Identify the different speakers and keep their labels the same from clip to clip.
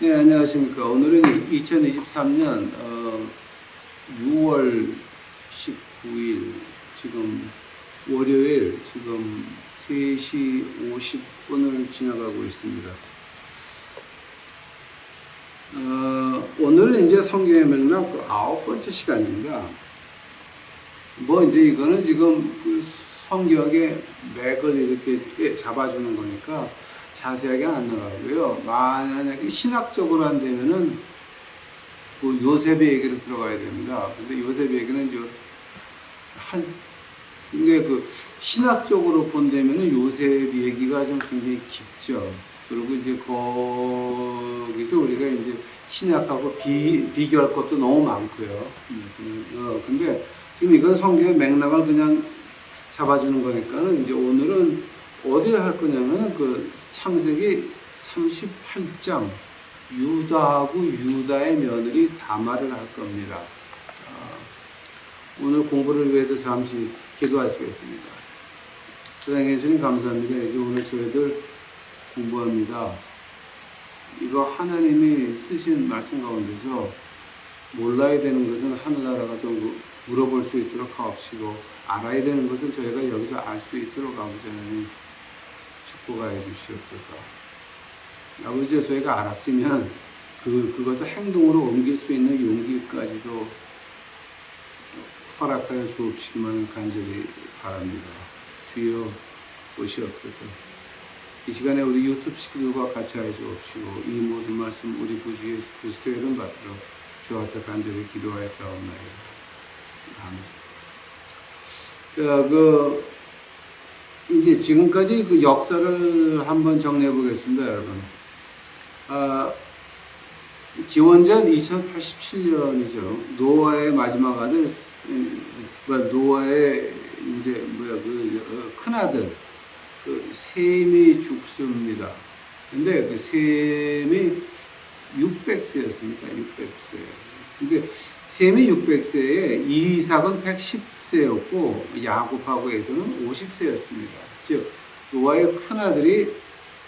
Speaker 1: 네, 안녕하십니까. 오늘은 2023년 6월 19일 지금 월요일 지금 3시 50분을 지나가고 있습니다. 오늘은 이제 성경의 맥락 9번째 시간입니다. 이제 이거는 지금 그 성경의 맥을 이렇게 잡아주는 거니까 자세하게 안 나가고요. 만약에 신학적으로 한다면은 그 요셉의 얘기를 들어가야 됩니다. 근데 요셉의 얘기는 이제 근데 그 신학적으로 본다면은 요셉 얘기가 좀 굉장히 깊죠. 그리고 이제 거기서 우리가 이제 신학하고 비교할 것도 너무 많고요. 근데 지금 이건 성경의 맥락을 그냥 잡아주는 거니까는 이제 오늘은 어디를 할 거냐면은 그 창세기 38장 유다하고 유다의 며느리 다말을 할 겁니다. 오늘 공부를 위해서 잠시 기도하시겠습니다. 사랑해 주님 감사합니다. 이제 오늘 저희들 공부합니다. 이거 하나님이 쓰신 말씀 가운데서 몰라야 되는 것은 하늘나라가 좀 물어볼 수 있도록 하옵시고, 알아야 되는 것은 저희가 여기서 알 수 있도록 아버지 하나님 축복하여 주시옵소서. 아버지, 저희가 알았으면 그것을 행동으로 옮길 수 있는 용기까지도 허락하여 주옵시기만 간절히 바랍니다. 주여 오시옵소서. 이 시간에 우리 유튜브 식구들과 같이 하여 주옵시고, 이 모든 말씀 우리 구주 예수 그리스도의 이름 받들어 주 앞에 간절히 기도하여 싸움나이다. 아멘. 이제 지금까지 그 역사를 한번 정리해 보겠습니다, 여러분. 기원전 2087년이죠. 노아의 마지막 아들, 노아의 이제 큰 아들, 셈이 죽습니다. 근데 그 셈이 600세였습니까? 600세. 근데 셈이 600세에 이삭은 110세였고 야곱하고 에서는 50세였습니다. 즉 노아의 큰아들이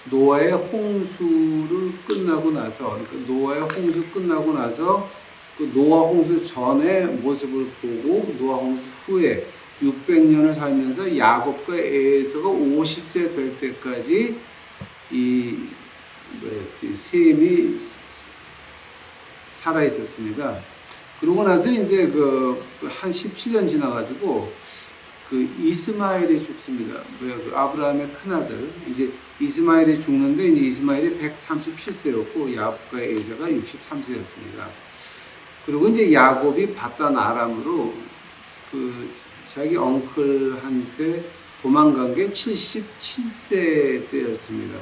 Speaker 1: 노아의 홍수를 끝나고 나서, 그러니까 노아의 홍수 끝나고 나서 그 노아 홍수 전의 모습을 보고 노아 홍수 후에 600년을 살면서 야곱과 에서가 50세 될 때까지 이 셈이 살아 있었습니다. 그러고 나서 이제 한 17년 지나가지고 이스마엘이 죽습니다. 아브라함의 큰아들. 이제 이스마엘이 죽는데, 이제 이스마엘이 137세였고, 야곱과 에서가 63세였습니다. 그리고 이제 야곱이 바단 아람으로 자기 엉클한테 도망간 게 77세 때였습니다.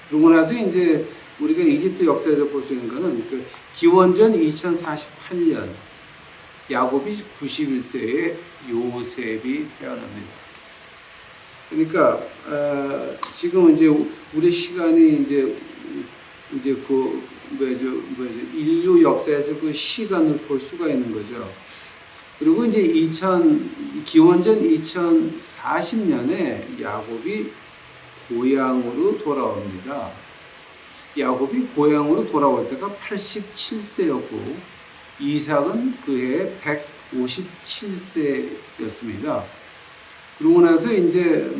Speaker 1: 그러고 나서 이제 우리가 이집트 역사에서 볼 수 있는 것은 기원전 2048년 야곱이 91세에 요셉이 태어납니다. 그러니까 지금 이제 우리 시간이 이제 인류 역사에서 그 시간을 볼 수가 있는 거죠. 그리고 이제 기원전 2040년에 야곱이 고향으로 돌아옵니다. 야곱이 고향으로 돌아올 때가 87세였고 이삭은 그해 157세였습니다. 그러고 나서 이제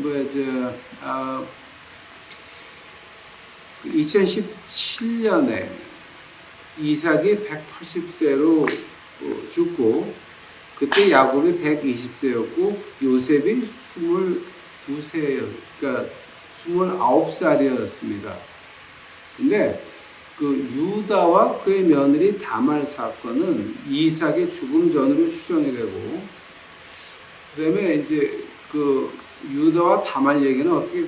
Speaker 1: 2017년에 이삭이 180세로 죽고, 그때 야곱이 120세였고 요셉이 29세였, 그러니까 29살이었습니다. 근데 유다와 그의 며느리 다말 사건은 이삭의 죽음 전으로 추정이 되고, 그다음에 이제 유다와 다말 얘기는 어떻게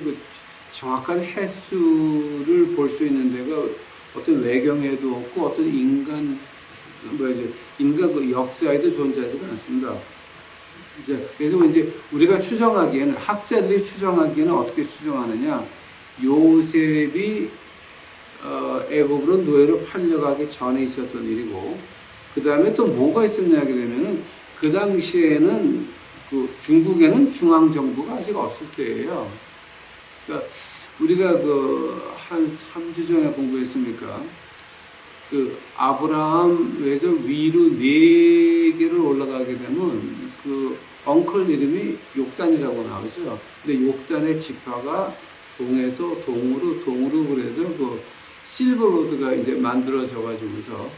Speaker 1: 정확한 횟수를 볼 수 있는 데가 어떤 외경에도 없고 어떤 인간 역사에도 존재하지가 않습니다. 그래서 이제 우리가 추정하기에는, 학자들이 추정하기에는 어떻게 추정하느냐, 요셉이 애굽으로 노예로 팔려가기 전에 있었던 일이고, 그 다음에 또 뭐가 있었냐 하게 되면은 그 당시에는 중국에는 중앙정부가 아직 없을 때예요. 그러니까 우리가 한 3주 전에 공부했습니까? 그 아브라함에서 위로 4개를 올라가게 되면 그 엉클 이름이 욕단이라고 나오죠. 근데 욕단의 지파가 동에서 동으로 그래서 그 실버로드가 이제 만들어져 가지고서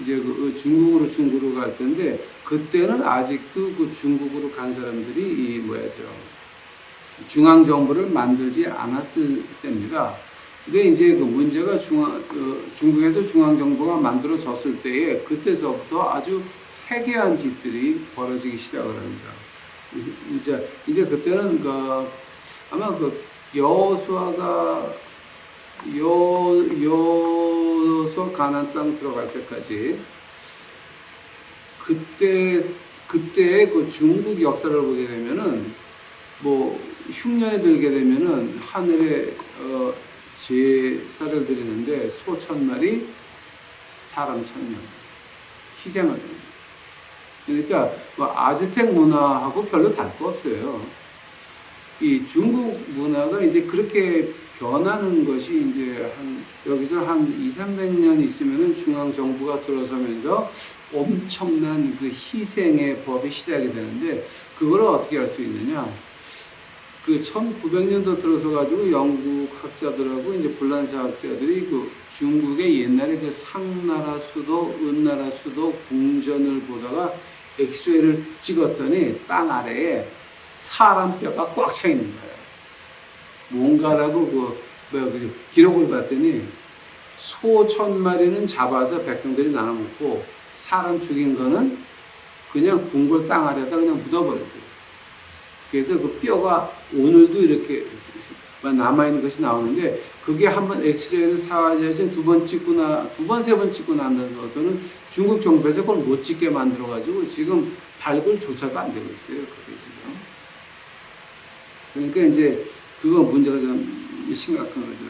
Speaker 1: 이제 그 중국으로 갈 텐데, 그때는 아직도 그 중국으로 간 사람들이 이 뭐야죠, 중앙 정부를 만들지 않았을 때입니다. 근데 이제 그 문제가 중국에서 중앙 정부가 만들어졌을 때에 그때서부터 아주 해괴한 짓들이 벌어지기 시작을 합니다. 이제 그때는 그 아마 그 여호수아가 가나안 땅 들어갈 때까지 그때의 그 중국 역사를 보게 되면은 뭐 흉년에 들게 되면은 하늘에 제사를 드리는데 소 1000마리, 사람 1000명 희생을 합니다. 그러니까 뭐 아즈텍 문화하고 별로 다를 거 없어요. 이 중국 문화가 이제 그렇게 변하는 것이 이제 여기서 한 200~300년 있으면은 중앙 정부가 들어서면서 엄청난 그 희생의 법이 시작이 되는데, 그걸 어떻게 할 수 있느냐? 그 1900년도 들어서 가지고 영국 학자들하고 이제 불란서 학자들이 그 중국의 옛날에 그 상나라 수도, 은나라 수도 궁전을 보다가 엑스레이를 찍었더니 땅 아래에 사람 뼈가 꽉 차 있는 거예요. 뭔가라고 기록을 봤더니 소 1000마리는 잡아서 백성들이 나눠 먹고, 사람 죽인 거는 그냥 궁궐 땅 아래에다 그냥 묻어버렸어요. 그래서 그 뼈가 오늘도 이렇게 남아있는 것이 나오는데, 그게 한번 엑스레이를 사진 두 번, 세 번 찍고 난다더니 중국 정부에서 그걸 못 찍게 만들어가지고 지금 발굴조차도 안 되고 있어요. 그게 지금. 그러니까 이제 그거 문제가 좀 심각한 거죠.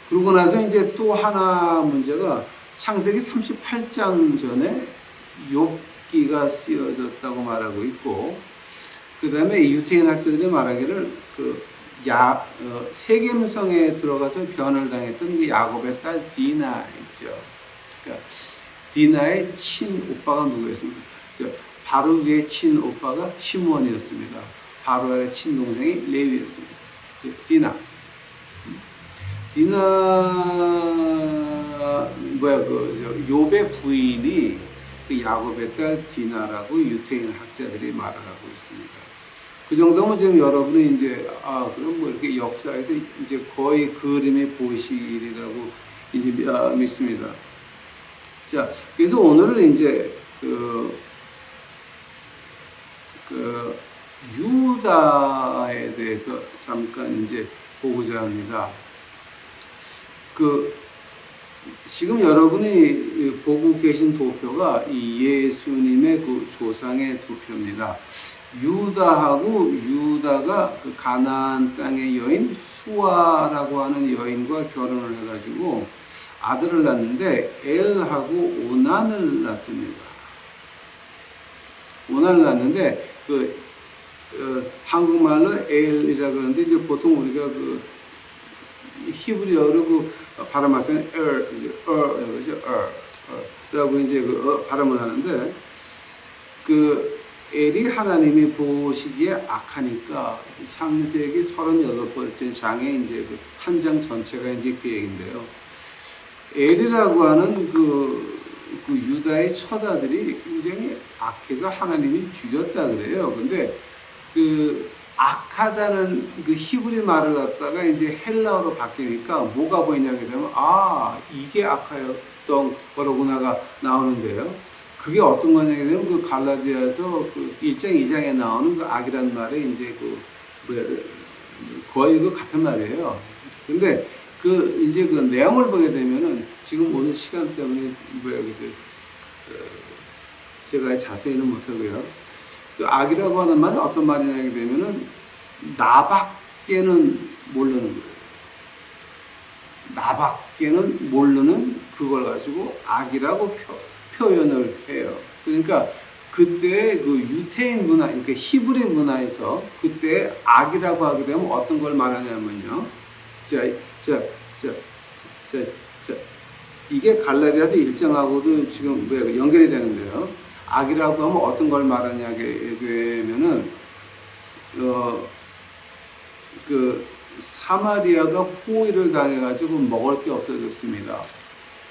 Speaker 1: 그러고 나서 이제 또 하나 문제가 창세기 38장 전에 욥기가 쓰여졌다고 말하고 있고, 그 다음에 유태인 학자들이 말하기를 세겜성에 들어가서 변을 당했던 그 야곱의 딸 디나 있죠. 그러니까 디나의 친오빠가 누구였습니까? 바루의 친오빠가 시므온이었습니다. 바루의 친동생이 레위였습니다. 디나 욥의 부인이 그 야곱의 딸 디나라고 유태인 학자들이 말을 하고 있습니다. 그 정도면 지금 여러분이 이제 그럼 뭐 이렇게 역사에서 이제 거의 그림이 보시리라고 이제 믿습니다. 자, 그래서 오늘은 이제 유다에 대해서 잠깐 이제 보고자 합니다. 지금 여러분이 보고 계신 도표가 이 예수님의 그 조상의 도표입니다. 유다가 그 가나안 땅의 여인 수아라고 하는 여인과 결혼을 해가지고 아들을 낳는데 엘하고 오난을 낳습니다. 오난을 낳는데 한국말로 엘이라 그러는데 이제 보통 우리가 히브리어로 발음할 때는 라고 이제 발음을 하는데, 엘이 하나님이 보시기에 악하니까 창세기 38번째 장에 이제 한 장 전체가 이제 그 얘기인데요. 엘이라고 하는 유다의 처자들이 굉장히 악해서 하나님이 죽였다 그래요. 근데 악하다는 히브리 말을 갖다가 이제 헬라어로 바뀌니까 뭐가 보이냐게 되면 이게 악하였던 거로구나가 나오는데요. 그게 어떤 거냐게 되면 갈라디아서 1장 2장에 나오는 악이란 말에 이제 거의 같은 말이에요. 근데 이제 내용을 보게 되면은 지금 오늘 시간 때문에 제가 자세히는 못하고요. 악이라고 하는 말은 어떤 말이냐게 되면은 나밖에는 모르는 거예요. 나밖에는 모르는 그걸 가지고 악이라고 표현을 해요. 그러니까 그때 유태인 문화, 그러니까 히브리 문화에서 그때 악이라고 하게 되면 어떤 걸 말하냐면요. 이게 갈라디아서 1장하고도 지금 연결이 되는데요. 악이라고 하면 어떤 걸 말하냐게 되면은 그 사마리아가 포위를 당해가지고 먹을 게 없어졌습니다.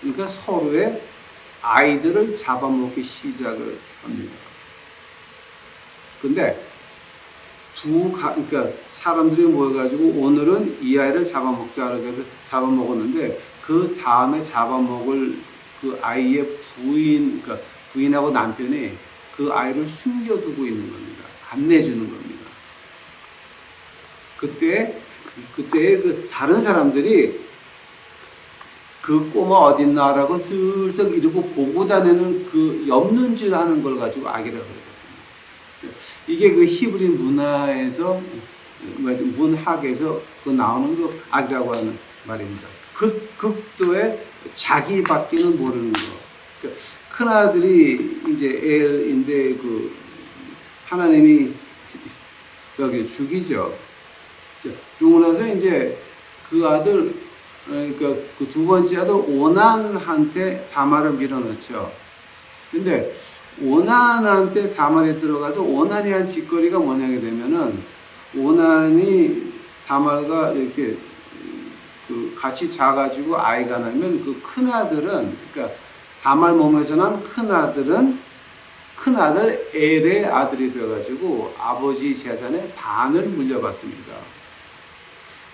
Speaker 1: 그러니까 서로의 아이들을 잡아먹기 시작을 합니다. 근데 그러니까 사람들이 모여가지고 오늘은 이 아이를 잡아먹자 그래서 잡아먹었는데 그 다음에 잡아먹을 그 아이의 그러니까 부인하고 남편이 그 아이를 숨겨두고 있는 겁니다. 안 내주는 겁니다. 그때 그 다른 사람들이 그 꼬마 어딨나라고 슬쩍 이러고 보고 다니는 그 엽눈질 하는 걸 가지고 악이라고 그러거든요. 이게 그 히브리 문화에서, 문학에서 그 나오는 그 악이라고 하는 말입니다. 극도의 자기 밖에는 모르는 거. 그러니까 큰 아들이 이제 엘인데 그 하나님이 여기 죽이죠. 그러고 나서 이제 그 아들, 그러니까 그 두 번째 아들 오난한테 다말을 밀어넣죠. 근데 오난한테 다말이 들어가서 오난이 한 짓거리가 뭐냐게 되면은 오난이 다말과 이렇게 그 같이 자가지고 아이가 나면 그 큰 아들은, 그러니까 다말 몸에서 난 큰 아들은 큰 아들 엘의 아들이 되어가지고 아버지 재산의 반을 물려받습니다.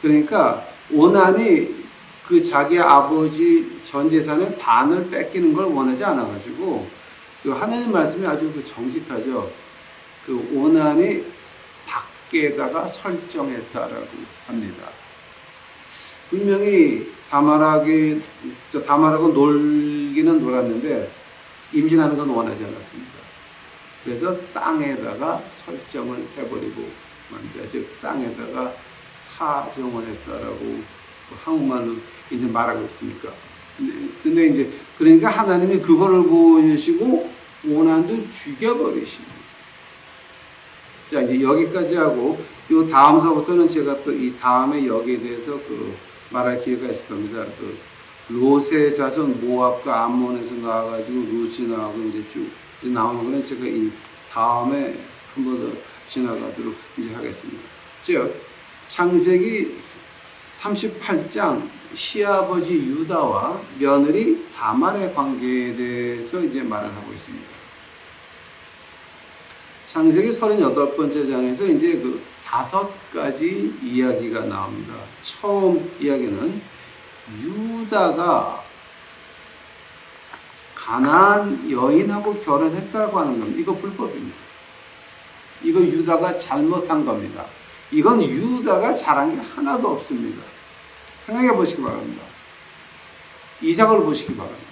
Speaker 1: 그러니까 오난이 그 자기 아버지 전 재산의 반을 뺏기는 걸 원하지 않아가지고 그 하나님 말씀이 아주 그 정직하죠. 그 오난이 밖에다가 설정했다라고 합니다. 분명히 다말하고 놀기는 놀았는데 임신하는 건 원하지 않았습니다. 그래서 땅에다가 설정을 해버리고 말입니다. 즉 땅에다가 사정을 했다라고 한국말로 이제 말하고 있으니까. 근데 이제 그러니까 하나님이 그거를 보시고 오난도 죽여버리십니다. 자, 이제 여기까지 하고 요 다음서부터는 제가 또 이 다음에 여기에 대해서 그 말할 기회가 있을 겁니다. 그 롯의 자손 모압과 암몬에서 나와가지고 롯이 나오고 이제 쭉 나오는 거는 제가 이 다음에 한 번 더 지나가도록 이제 하겠습니다. 즉 창세기 38장 시아버지 유다와 며느리 다말의 관계에 대해서 이제 말을 하고 있습니다. 창세기 38번째 장에서 이제 그 5가지 이야기가 나옵니다. 처음 이야기는 유다가 가나안 여인하고 결혼했다고 하는 겁니다. 이거 불법입니다. 이거 유다가 잘못한 겁니다. 이건 유다가 잘한 게 하나도 없습니다. 생각해 보시기 바랍니다. 이삭을 보시기 바랍니다.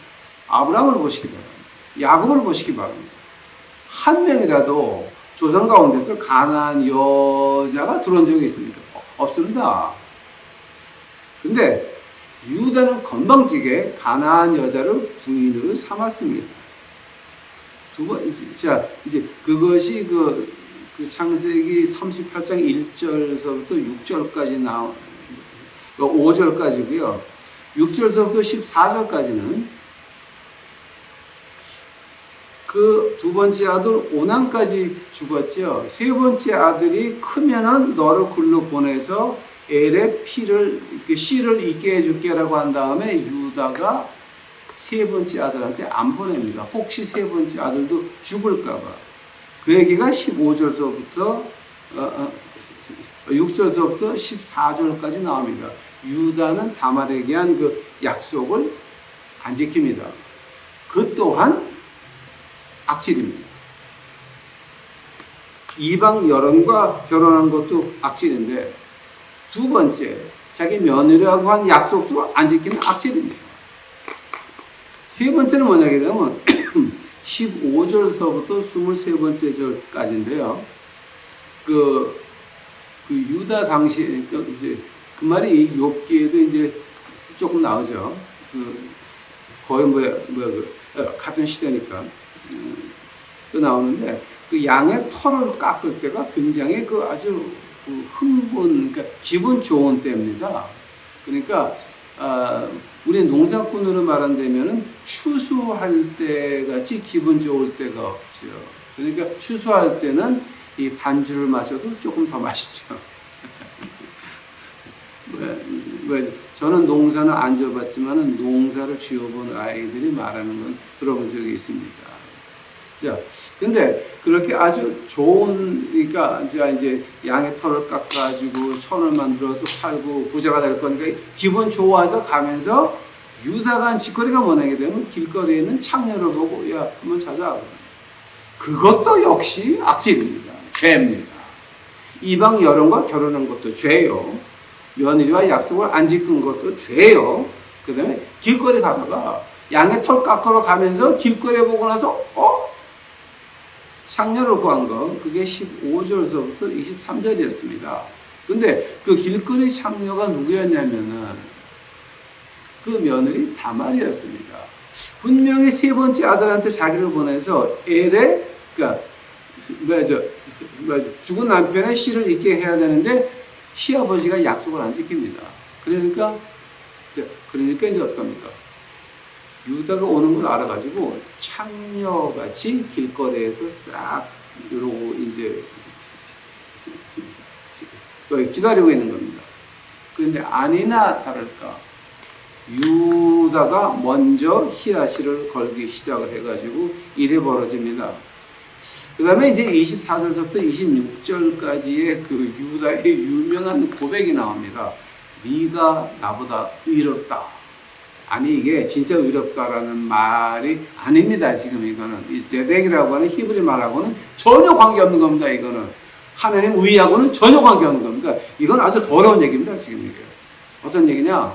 Speaker 1: 아브라함을 보시기 바랍니다. 야곱을 보시기 바랍니다. 한 명이라도 조상 가운데서 가나안 여자가 들어온 적이 있습니까? 없습니다. 근데 유다는 건방지게 가나안 여자를 부인으로 삼았습니다. 자, 이제 그것이 그 창세기 38장 1절서부터 6절까지 나온 5절까지고요. 6절서부터 14절까지는 그 두 번째 아들 오난까지 죽었죠. 세 번째 아들이 크면은 너를 글로 보내서 엘의 씨를 있게 해줄게라고 한 다음에 유다가 세 번째 아들한테 안 보냅니다. 혹시 세 번째 아들도 죽을까봐. 그 얘기가 15절서부터 6절서부터 14절까지 나옵니다. 유다는 다말에게 한 그 약속을 안 지킵니다. 그 또한 악질입니다. 이방 여론과 결혼한 것도 악질인데 두 번째 자기 며느리라고 한 약속도 안 지키는 악질입니다. 세 번째는 뭐냐게 되면 15절서부터 23번째 절까지인데요. 그 유다 당시 이제 그 말이 욥기에도 이제 조금 나오죠. 거의 같은 시대니까 또 나오는데 그 양의 털을 깎을 때가 굉장히 아주 흥분, 그러니까 기분 좋은 때입니다. 그러니까 우리 농사꾼으로 말한다면은 추수할 때 같이 기분 좋을 때가 없죠. 그러니까 추수할 때는 이 반주를 마셔도 조금 더 맛있죠. 저는 농사는 안 지어봤지만은 농사를 지어본 아이들이 말하는 건 들어본 적이 있습니다. 자, 근데 그렇게 아주 좋은, 그러니까 이제 양의 털을 깎아가지고 선을 만들어서 팔고 부자가 될 거니까 기분 좋아서 가면서 유다가 짓거리가 뭐냐게 되면 길거리에 있는 창녀를 보고 야, 한번 찾아. 그것도 역시 악질입니다. 죄입니다. 이방 여론과 결혼한 것도 죄요. 며느리와 약속을 안 지킨 것도 죄요. 그 다음에 길거리 가다가 양의 털 깎으러 가면서 길거리에 보고 나서 창녀를 구한 거 그게 15절서부터 23절이었습니다. 근데 그 길거리 창녀가 누구였냐면은 그 며느리 다말이었습니다. 분명히 세 번째 아들한테 자기를 보내서 엘에 그러니까 죽은 남편의 시를 잊게 해야 되는데 시아버지가 약속을 안 지킵니다. 그러니까 이제 어떡합니까? 유다가 오는 걸 알아가지고 창녀같이 길거리에서 싹 이러고 이제 기다리고 있는 겁니다. 그런데 아니나 다를까 유다가 먼저 히야시를 걸기 시작을 해가지고 일이 벌어집니다. 그 다음에 이제 24절부터 26절까지의 그 유다의 유명한 고백이 나옵니다. 네가 나보다 의롭다. 아니 이게 진짜 의롭다라는 말이 아닙니다. 지금 이거는 이 제덱이라고 하는 히브리 말하고는 전혀 관계없는 겁니다. 이거는 하나님 의하고는 전혀 관계없는 겁니다. 이건 아주 더러운 얘기입니다. 지금 이게 어떤 얘기냐?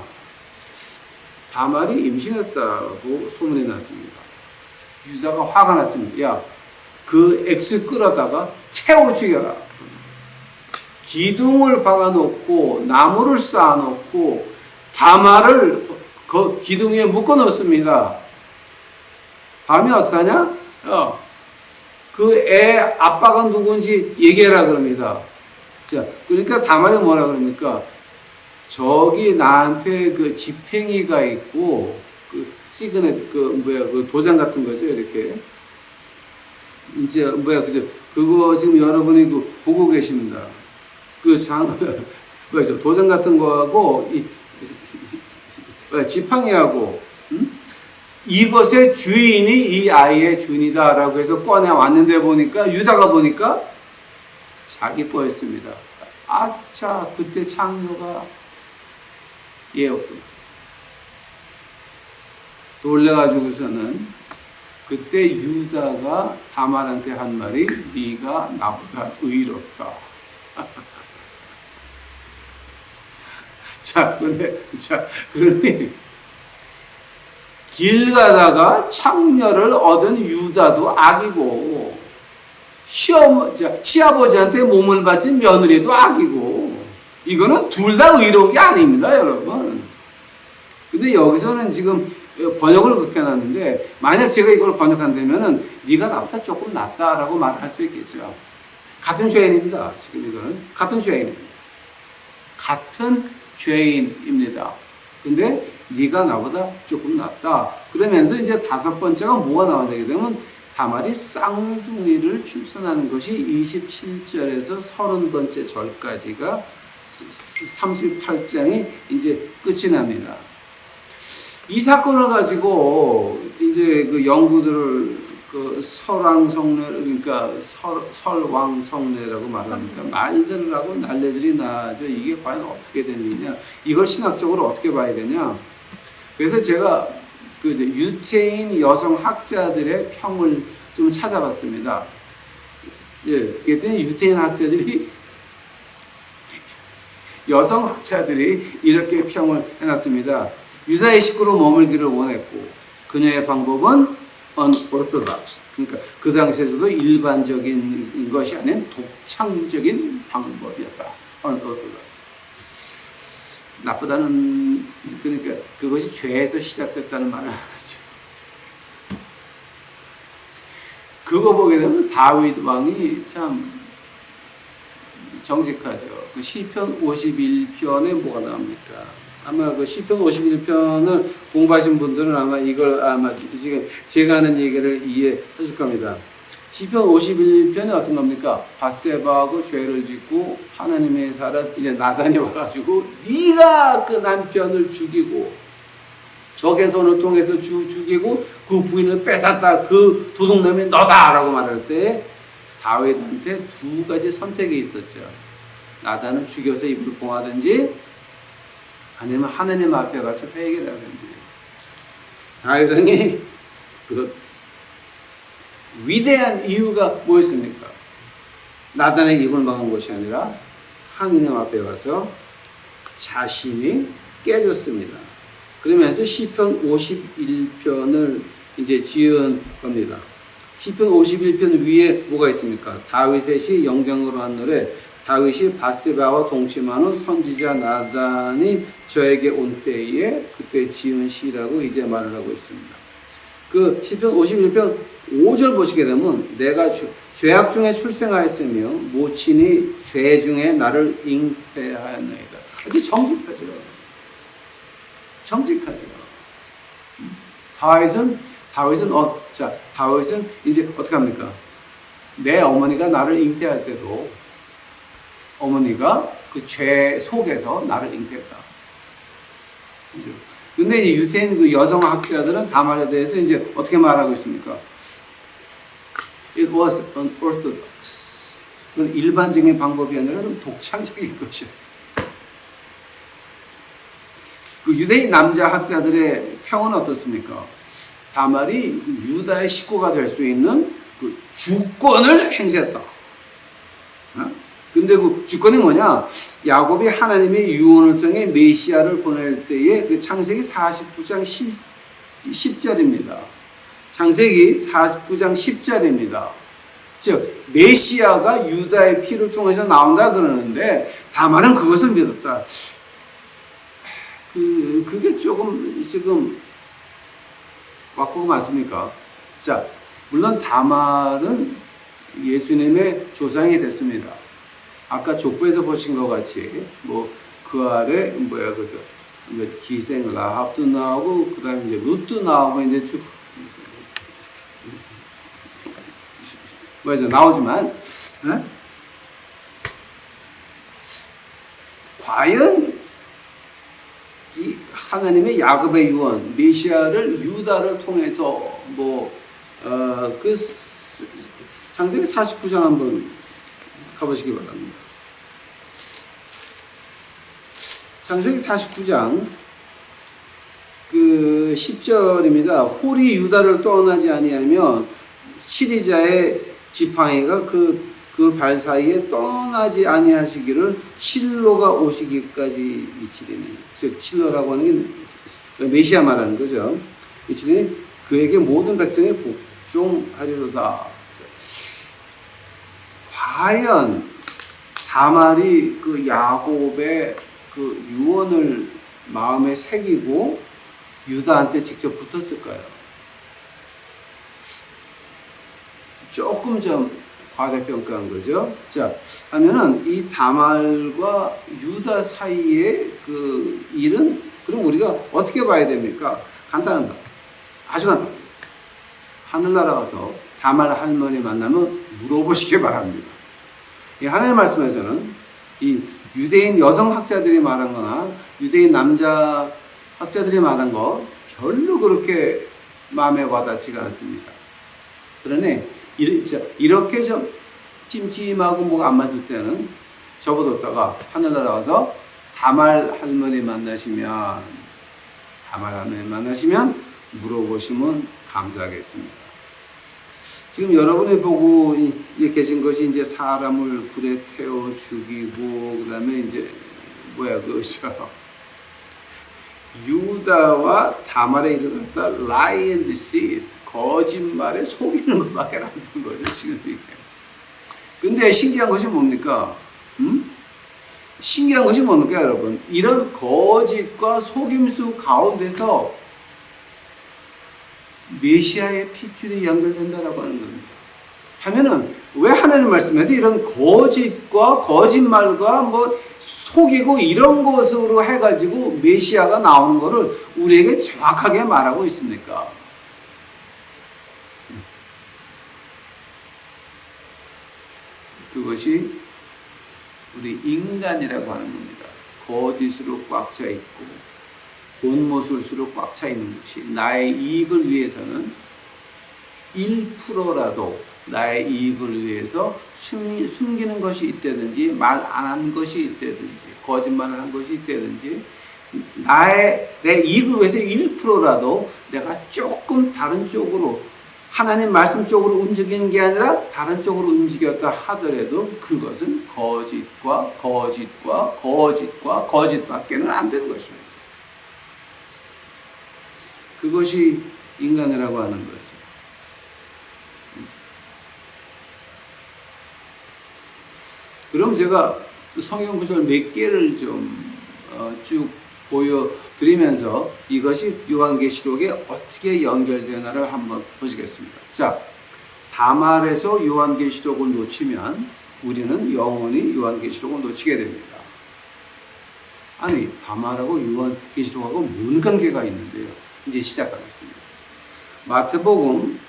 Speaker 1: 다말이 임신했다고 소문이 났습니다. 유다가 화가 났습니다. 야, 그 X 끌어다가 태워 죽여라. 기둥을 박아놓고 나무를 쌓아놓고 다말을 그 기둥 위에 묶어 놓습니다. 다음에 어떡하냐? 그 애 아빠가 누군지 얘기해라 그럽니다. 자, 그러니까 다말이 뭐라 그럽니까? 저기 나한테 그 지팽이가 있고 그 시그넷 그 도장 같은 거죠. 이렇게 이제 그거 지금 여러분이 보고 계십니다. 도장 같은 거하고 지팡이하고 이것의 주인이 이 아이의 주인이다라고 해서 꺼내 왔는데 보니까 유다가 보니까 자기 거였습니다. 아차, 그때 창녀가 얘였구나. 놀래가지고서는 그때 유다가 다말한테 한 말이 네가 나보다 의롭다. 그러니 길 가다가 창녀를 얻은 유다도 악이고 시아버지한테 몸을 바친 며느리도 악이고 이거는 둘 다 의로운 게 아닙니다, 여러분. 근데 여기서는 지금 번역을 그렇게 해놨는데 만약 제가 이걸 번역한다면은 네가 나보다 조금 낫다라고 말할 수 있겠죠. 같은 죄인입니다. 지금 이거는 같은 죄인입니다. 같은 죄인입니다. 근데 네가 나보다 조금 낫다. 그러면서 이제 다섯 번째가 뭐가 나오게 되면 다말이 쌍둥이를 출산하는 것이 27절에서 30번째 절까지가 38장이 이제 끝이 납니다. 이 사건을 가지고 이제 그 영구들을 그 설왕성례 그러니까 설왕성례라고 말합니까? 말들을 하고 난리들이 나죠. 이게 과연 어떻게 된 일이냐? 이걸 신학적으로 어떻게 봐야 되냐? 그래서 제가 그 유태인 여성 학자들의 평을 좀 찾아봤습니다. 예, 그랬더니 유태인 학자들이 여성 학자들이 이렇게 평을 해놨습니다. 유다의 식구로 머물기를 원했고 그녀의 방법은 unorthodox. 그러니까 그 당시에서도 일반적인 것이 아닌 독창적인 방법이었다. unorthodox. 나쁘다는 그러니까 그것이 죄에서 시작됐다는 말을 하죠. 그거 보게 되면 다윗 왕이 참 정직하죠. 그 시편 51편에 뭐가 나옵니까? 아마 그 시편 51편을 공부하신 분들은 아마 이걸 아마 지금 제가 하는 얘기를 이해하실 겁니다. 시편 51편이 어떤 겁니까? 밧세바하고 죄를 짓고 하나님의 사람 이제 나단이 와가지고 네가 그 남편을 죽이고 적의 손을 통해서 죽이고 그 부인을 뺏었다. 그 도둑놈이 너다라고 말할 때 다윗한테 두 가지 선택이 있었죠. 나단을 죽여서 입을 봉하든지 아니면 하나님 앞에 가서 회개를 하든지. 다윗이 그 위대한 이유가 뭐였습니까? 나단의 입을 막은 것이 아니라 하나님 앞에 가서 자신이 깨졌습니다. 그러면서 시편 51편을 이제 지은 겁니다. 시편 51편 위에 뭐가 있습니까? 다윗의 시 영장으로 한 노래. 다윗이 밧세바와 동침한 후 선지자 나단이 저에게 온 때에 그때 지은 시라고 이제 말을 하고 있습니다. 그 시편 51편 5절 보시게 되면 내가 죄악 중에 출생하였으며 모친이 죄 중에 나를 잉태하였나이다. 아주 정직하죠. 정직하죠. 다윗은 이제 어떻게 합니까? 내 어머니가 나를 잉태할 때도 어머니가 그 죄 속에서 나를 잉태했다. 그죠? 근데 이제 유태인 그 여성 학자들은 다말에 대해서 이제 어떻게 말하고 있습니까? It was unorthodox. 그건 일반적인 방법이 아니라 좀 독창적인 것이야. 그 유대인 남자 학자들의 평은 어떻습니까? 다말이 유다의 식구가 될 수 있는 그 주권을 행사했다. 근데 그 주권이 뭐냐? 야곱이 하나님의 유언을 통해 메시아를 보낼 때에 그 창세기 49장 10절입니다. 창세기 49장 10절입니다. 즉 메시아가 유다의 피를 통해서 나온다 그러는데 다말은 그것을 믿었다. 그게 조금 지금 왔고 맞습니까? 자, 물론 다말은 예수님의 조상이 됐습니다. 아까 족보에서 보신 것 같이 뭐 그 아래 기생 라합도 나오고 그다음에 이제 룻도 나오고 이제 쭉 나오지만 과연 이 하나님의 야곱의 유언 메시아를 유다를 통해서 그 창세기 49장 한번 가보시기 바랍니다. 창세기 49장 그 10절입니다. 홀이 유다를 떠나지 아니하며 치리자의 지팡이가 그 발 사이에 떠나지 아니하시기를 실로가 오시기까지 이치리니. 즉 실로라고 하는 게 메시아 말하는 거죠. 이치리니 그에게 모든 백성이 복종하리로다. 과연 다말이 그 야곱의 그 유언을 마음에 새기고 유다한테 직접 붙었을까요? 조금 좀 과대평가한 거죠. 자, 하면은 이 다말과 유다 사이의 그 일은 그럼 우리가 어떻게 봐야 됩니까? 간단합니다. 아주 간단합니다. 하늘나라 가서 다말 할머니 만나면 물어보시기 바랍니다. 이 하나님 말씀에서는 이 유대인 여성 학자들이 말한 거나 유대인 남자 학자들이 말한 거 별로 그렇게 마음에 와닿지가 않습니다. 그러니 이렇게 좀 찜찜하고 뭐가 안 맞을 때는 접어뒀다가 하늘나라 가서 다말 할머니 만나시면 물어보시면 감사하겠습니다. 지금 여러분이 보고 계신 것이 이제 사람을 불에 태워 죽이고 그다음에 이제 그것이요. 유다와 다말에 이르렀다 lie and deceit, 거짓말에 속이는 것밖에 안 되는 거죠 지금 이게. 근데 신기한 것이 뭡니까? 신기한 것이 뭡니까 여러분? 이런 거짓과 속임수 가운데서 메시아의 핏줄이 연결된다라고 하는 겁니다. 하면은 왜 하나님 말씀에서 이런 거짓과 거짓말과 뭐 속이고 이런 것으로 해가지고 메시아가 나오는 것을 우리에게 정확하게 말하고 있습니까? 그것이 우리 인간이라고 하는 겁니다. 거짓으로 꽉 차 있고 본모술수로 꽉 차 있는 것이 나의 이익을 위해서는 1%라도 나의 이익을 위해서 숨기는 것이 있다든지 말 안 한 것이 있다든지 거짓말을 한 것이 있다든지 내 이익을 위해서 1%라도 내가 조금 다른 쪽으로 하나님 말씀 쪽으로 움직이는 게 아니라 다른 쪽으로 움직였다 하더라도 그것은 거짓과 거짓과 거짓과 거짓밖에는 안 되는 것입니다. 그것이 인간이라고 하는 것이에요. 그럼 제가 성경 구절 몇 개를 좀 쭉 보여드리면서 이것이 요한계시록에 어떻게 연결되나를 한번 보시겠습니다. 자, 다말에서 요한계시록을 놓치면 우리는 영원히 요한계시록을 놓치게 됩니다. 아니, 다말하고 요한계시록하고 뭔 관계가 있는데요? 이제 시작하겠습니다. 마태복음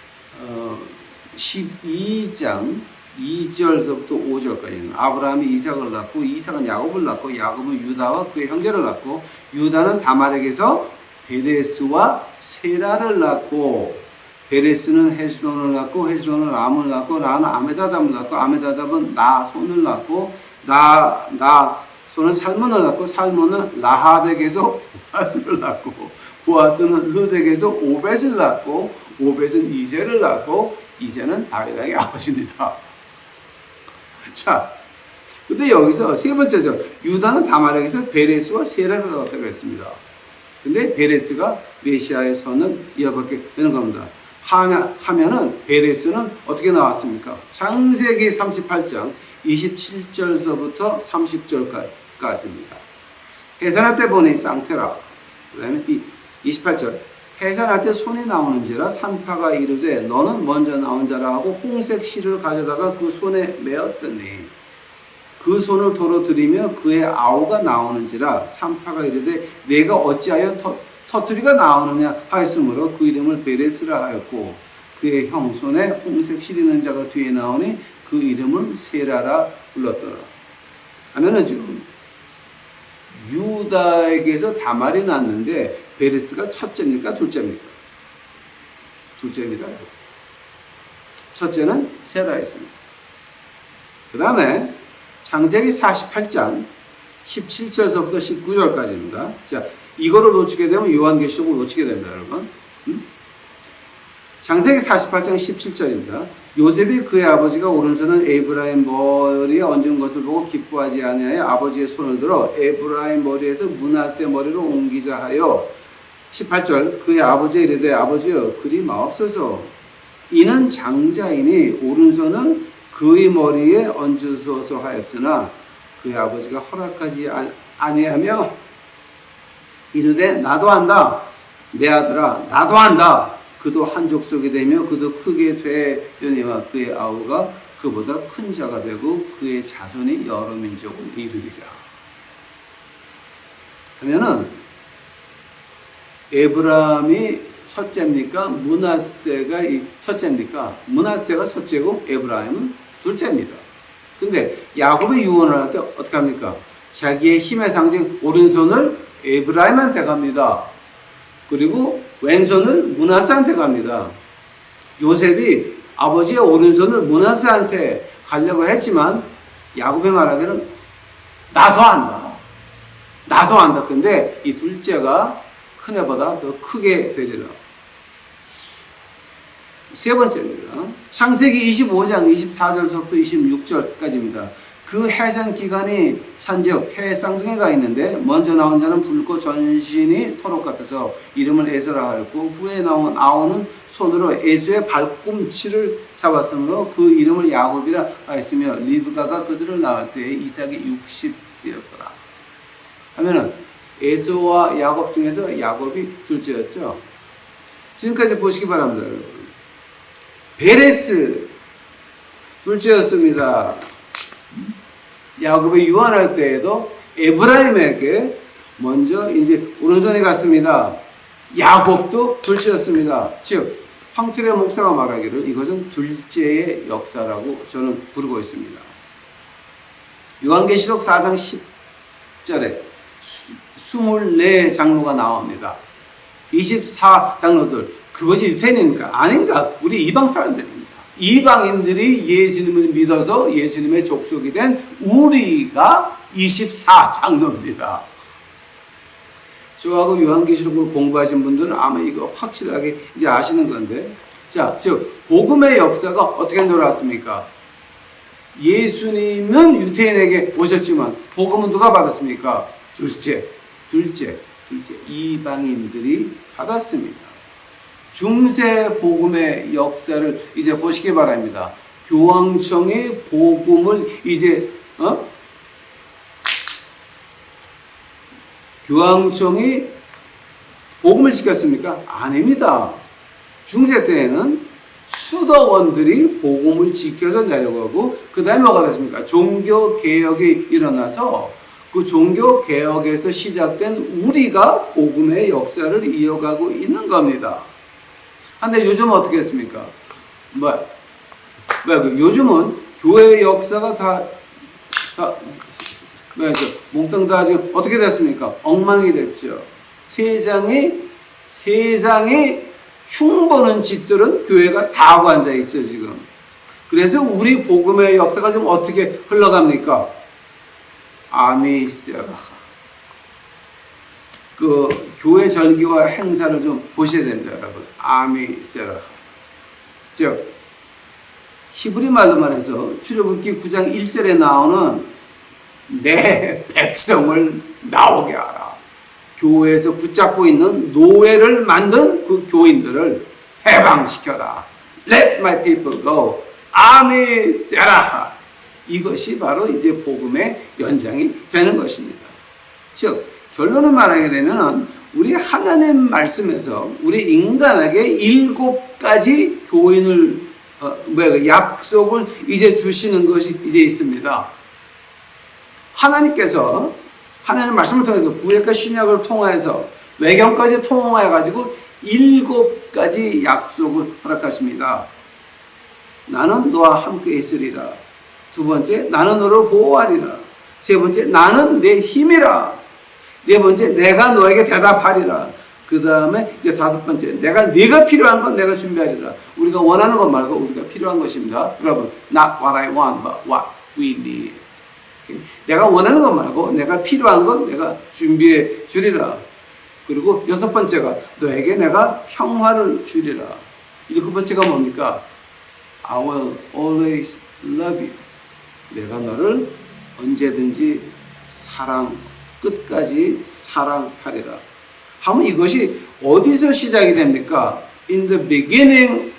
Speaker 1: 12장 2절서부터 5절까지는 아브라함이 이삭을 낳고 이삭은 야곱을 낳고 야곱은 유다와 그의 형제를 낳고 유다는 다말에게서 베레스와 세라를 낳고 베레스는 헤스론을 낳고 헤스론은 람을 낳고 람은 아메다답을 낳고 아메다답은 나손을 낳고 나손은 살몬을 낳고 살몬은 라합에게서 보아스를 낳고 보아스는 룻에게서 오벳을 낳고 오벳은 이제를 낳고 이제는 다윗의 아버지입니다. 자, 근데 여기서 세 번째죠. 유다는 다말에게서 베레스와 세라를 낳았다고 했습니다. 근데 베레스가 메시아의 선을 이어받게 되는 겁니다. 하면은 베레스는 어떻게 나왔습니까? 창세기 38장 27절서부터 30절까지입니다. 해산할 때 보니 쌍테라. 그 다음에 28절. 해산할 때 손이 나오는지라 산파가 이르되 너는 먼저 나온 자라 하고 홍색 실을 가져다가 그 손에 메었더니 그 손을 도로 들이며 그의 아우가 나오는지라 산파가 이르되 내가 어찌하여 터투리가 나오느냐 하였으므로 그 이름을 베레스라 하였고 그의 형 손에 홍색 실 있는 자가 뒤에 나오니 그 이름을 세라라 불렀더라. 하면은 지금 유다에게서 다말이 났는데 베레스가 첫째입니까? 둘째입니까? 둘째입니다. 첫째는 세라였습니다. 그 다음에 창세기 48장 17절서부터 19절까지입니다. 자, 이거를 놓치게 되면 요한계시록을 놓치게 됩니다, 여러분. 창세기 48장 17절입니다. 요셉이 그의 아버지가 오른손을 에브라임 머리에 얹은 것을 보고 기뻐하지 아니하여 아버지의 손을 들어 에브라임 머리에서 므낫세 머리로 옮기자 하여 18절 그의 아버지에 이르되 아버지여 그리 마옵소서 이는 장자이니 오른손은 그의 머리에 얹으소서 하였으나 그의 아버지가 허락하지 아니하며 이르되 나도 한다 내 아들아 나도 한다 그도 한 족속이 되며 그도 크게 되려니와 그의 아우가 그보다 큰 자가 되고 그의 자손이 여러 민족을 이루리라 하면은 에브라임이 첫째입니까? 므낫세가 첫째입니까? 므낫세가 첫째고 에브라임은 둘째입니다. 근데 야곱이 유언을 할 때 어떻게 합니까? 자기의 힘의 상징 오른손을 에브라임한테 갑니다. 그리고 왼손을 므낫세한테 갑니다. 요셉이 아버지의 오른손을 므낫세한테 가려고 했지만 야곱이 말하기를 나도 한다. 나도 한다. 근데 이 둘째가 큰애보다 더 크게 되리라. 세 번째입니다. 창세기 25장 24절부터 26절까지입니다. 그 해산 기간이 찬즉 태의 쌍둥이가 있는데 먼저 나온 자는 붉고 전신이 토록 같아서 이름을 에서라 하였고 후에 나온 아우는 손으로 에서의 발꿈치를 잡았으므로 그 이름을 야곱이라 하였으며 리브가가 그들을 낳을 때에 이삭이 60세였더라. 하면은 에서와 야곱 중에서 야곱이 둘째였죠. 지금까지 보시기 바랍니다, 여러분. 베레스 둘째였습니다. 야곱이 유언할 때에도 에브라임에게 먼저 이제 오른손이 갔습니다. 야곱도 둘째였습니다. 즉 황철의 목사가 말하기를 이것은 둘째의 역사라고 저는 부르고 있습니다. 요한계시록 4장 10절에 24장로가 나옵니다. 24장로들 그것이 유태인입니까? 아닙니다. 우리 이방 사람들입니다. 이방인들이 예수님을 믿어서 예수님의 족속이 된 우리가 24장로입니다. 저하고 요한계시록을 공부하신 분들은 아마 이거 확실하게 이제 아시는 건데, 자, 즉 복음의 역사가 어떻게 돌아왔습니까? 예수님은 유태인에게 오셨지만 복음은 누가 받았습니까? 둘째 이방인들이 받았습니다. 중세 복음의 역사를 이제 보시기 바랍니다. 교황청이 복음을 이제 교황청이 복음을 지켰습니까? 아닙니다. 중세 때에는 수도원들이 복음을 지켜서 내려가고 그 다음에 뭐가 됐습니까? 종교개혁이 일어나서 그 종교개혁에서 시작된 우리가 복음의 역사를 이어가고 있는 겁니다. 근데 요즘은 어떻게 했습니까? 요즘은 교회의 역사가 다 몽땅 다 지금 어떻게 됐습니까? 엉망이 됐죠. 세상이 흉보는 짓들은 교회가 다 하고 앉아 있죠, 지금. 그래서 우리 복음의 역사가 지금 어떻게 흘러갑니까? 아미세라하. 그 교회 절기와 행사를 좀 보셔야 됩니다, 여러분. 아미세라하. 즉 히브리 말로 말해서 출애굽기 9장 1절에 나오는 내 백성을 나오게 하라. 교회에서 붙잡고 있는 노예를 만든 그 교인들을 해방시켜라. Let my people go. 아미세라하. 이것이 바로 이제 복음의 연장이 되는 것입니다. 즉 결론을 말하게 되면 우리 하나님 말씀에서 우리 인간에게 7가지 교인을 약속을 이제 주시는 것이 이제 있습니다. 하나님께서 하나님 말씀을 통해서 구약과 신약을 통해서 외경까지 통해 가지고 7가지 약속을 허락하십니다. 나는 너와 함께 있으리라. 두 번째, 나는 너를 보호하리라. 세 번째, 나는 내 힘이라. 네 번째, 내가 너에게 대답하리라. 그 다음에 이제 다섯 번째, 네가 필요한 건 내가 준비하리라. 우리가 원하는 것 말고 우리가 필요한 것입니다. 여러분, not what I want, but what we need. 내가 원하는 것 말고 내가 필요한 건 내가 준비해 주리라. 그리고 여섯 번째가 너에게 내가 평화를 주리라. 일곱 번째가 뭡니까? I will always love you. 내가 너를 언제든지 끝까지 사랑하리라. 하면 이것이 어디서 시작이 됩니까? In the beginning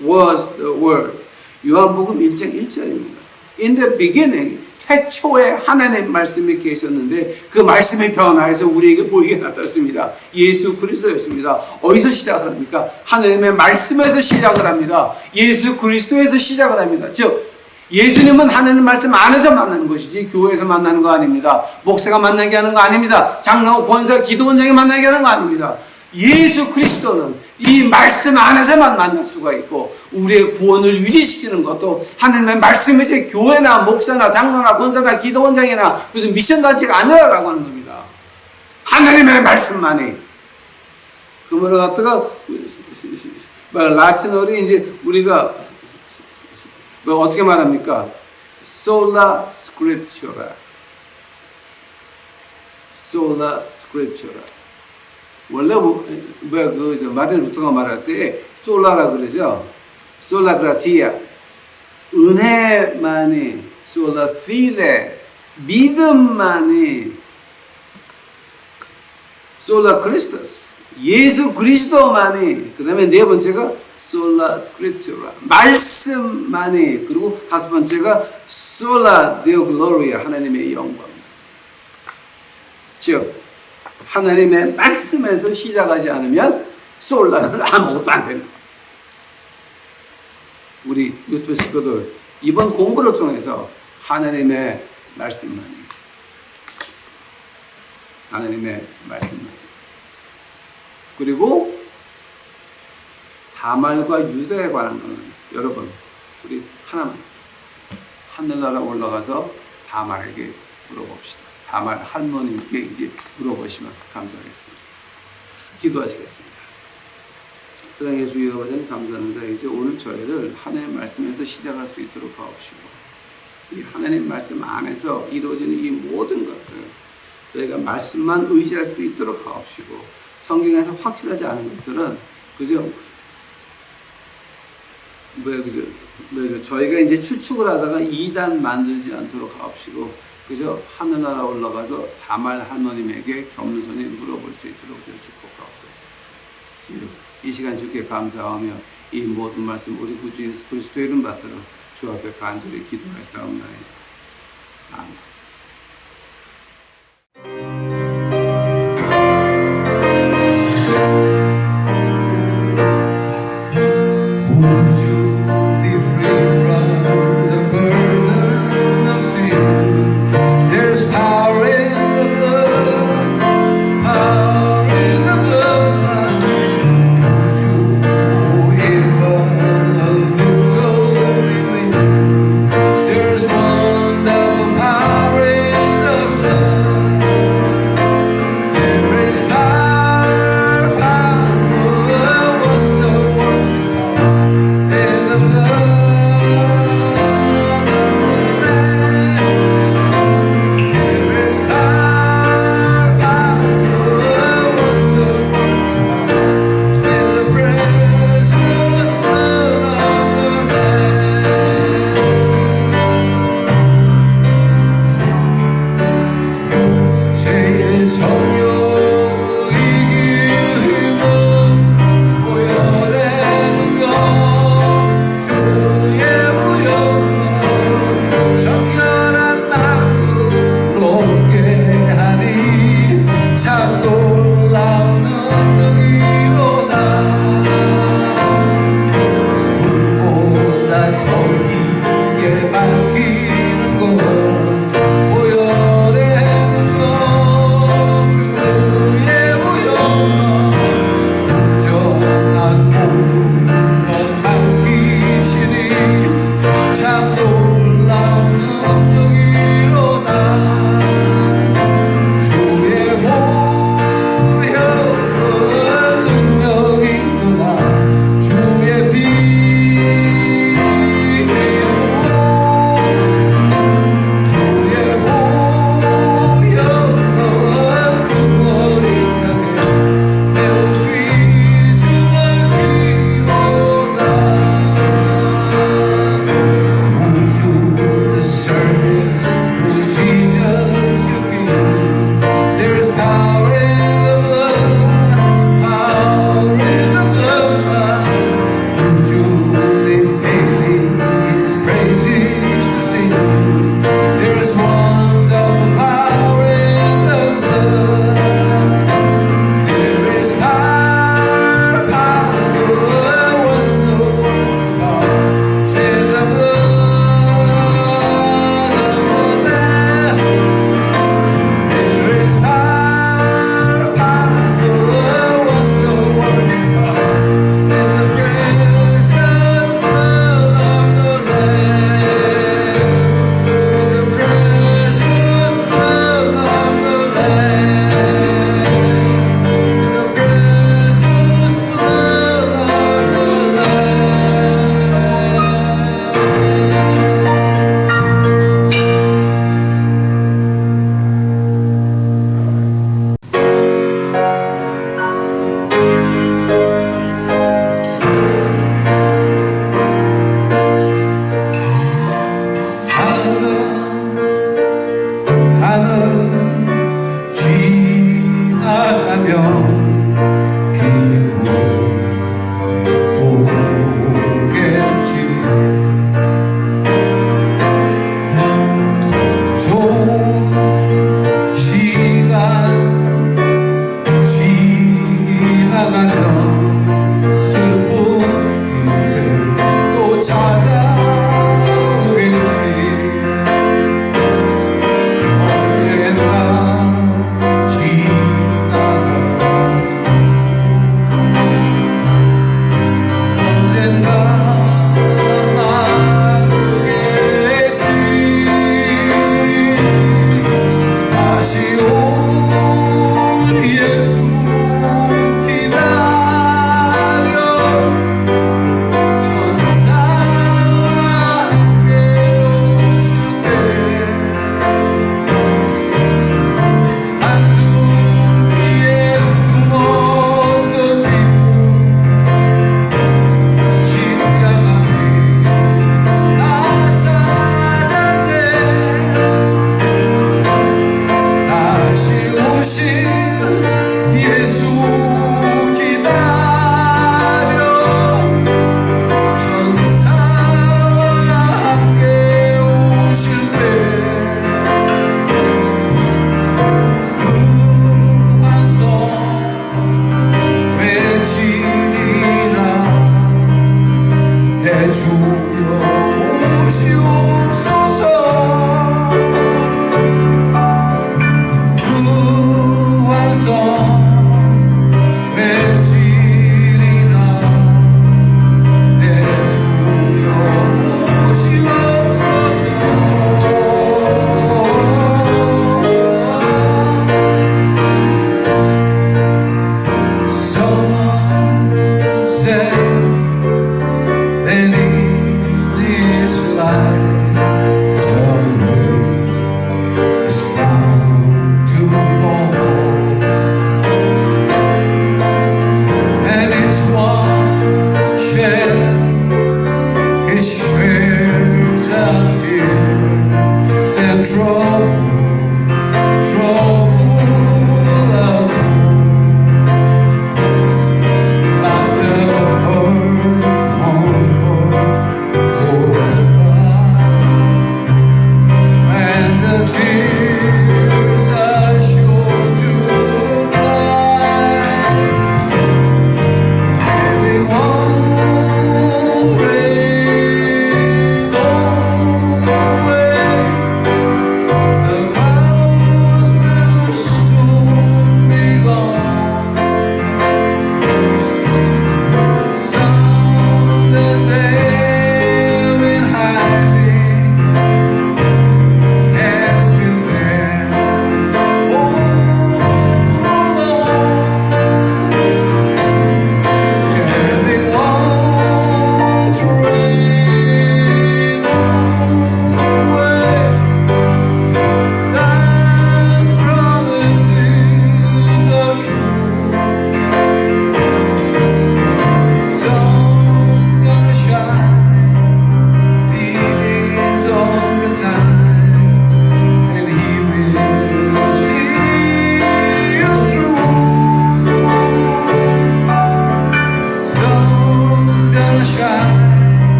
Speaker 1: was the word. 요한복음 1장 1절입니다. In the beginning, 태초에 하나님 말씀이 계셨는데 그 말씀이 변화해서 우리에게 보이게 나타났습니다. 예수 그리스도였습니다. 어디서 시작을 합니까? 하나님의 말씀에서 시작을 합니다. 예수 그리스도에서 시작을 합니다. 즉 예수님은 하나님 말씀 안에서 만나는 것이지 교회에서 만나는 거 아닙니다. 목사가 만나게 하는 거 아닙니다. 장로, 권사, 기도원장이 만나게 하는 거 아닙니다. 예수 그리스도는 이 말씀 안에서만 만날 수가 있고 우리의 구원을 유지시키는 것도 하나님의 말씀이지 교회나 목사나 장로나 권사나 기도원장이나 무슨 미션단체가 아니라고 하는 겁니다. 하나님의 말씀만이. 그 뭐를 갖다가 라틴어로 이제 우리가 어떻게 말합니까? Sola Scriptura. Sola Scriptura. 원래 마틴 루터가 말할 때 솔라라 그러죠. 솔라 그라티아. 은혜만이, 솔라 필레, 믿음만이, 솔라 크리스토스, 예수 그리스도만이. 그 다음에 네 번째가 솔라 스크립투라, 말씀만이. 그리고 다섯 번째가 솔라 데오 글로리아, 하나님의 영광. 즉 하나님의 말씀에서 시작하지 않으면 솔라는 아무것도 안 됩니다. 우리 유튜브 식구들 이번 공부를 통해서 하나님의 말씀만이 그리고 다말과 유다에 관한 것은 여러분 우리 하나만 하늘나라 올라가서 다말에게 물어봅시다. 다말 할머님께 이제 물어보시면 감사하겠습니다. 기도하시겠습니다. 사랑의 주 여호와님 감사합니다. 이제 오늘 저희를 하나님의 말씀에서 시작할 수 있도록 하옵시고 이 하나님 말씀 안에서 이루어지는 이 모든 것들 저희가 말씀만 의지할 수 있도록 하옵시고 성경에서 확실하지 않은 것들은 그저 저희가 이제 추측을 하다가 이단 만들지 않도록 하옵시고 그저 하늘나라 올라가서 다말 할머님에게 겸손히 물어볼 수 있도록 축복하옵소서. 이 시간 주께 감사하며 이 모든 말씀 우리 구주 예수 그리스도의 이름 받들어 주 앞에 간절히 기도하사옵나이다. 아멘.
Speaker 2: 지나가면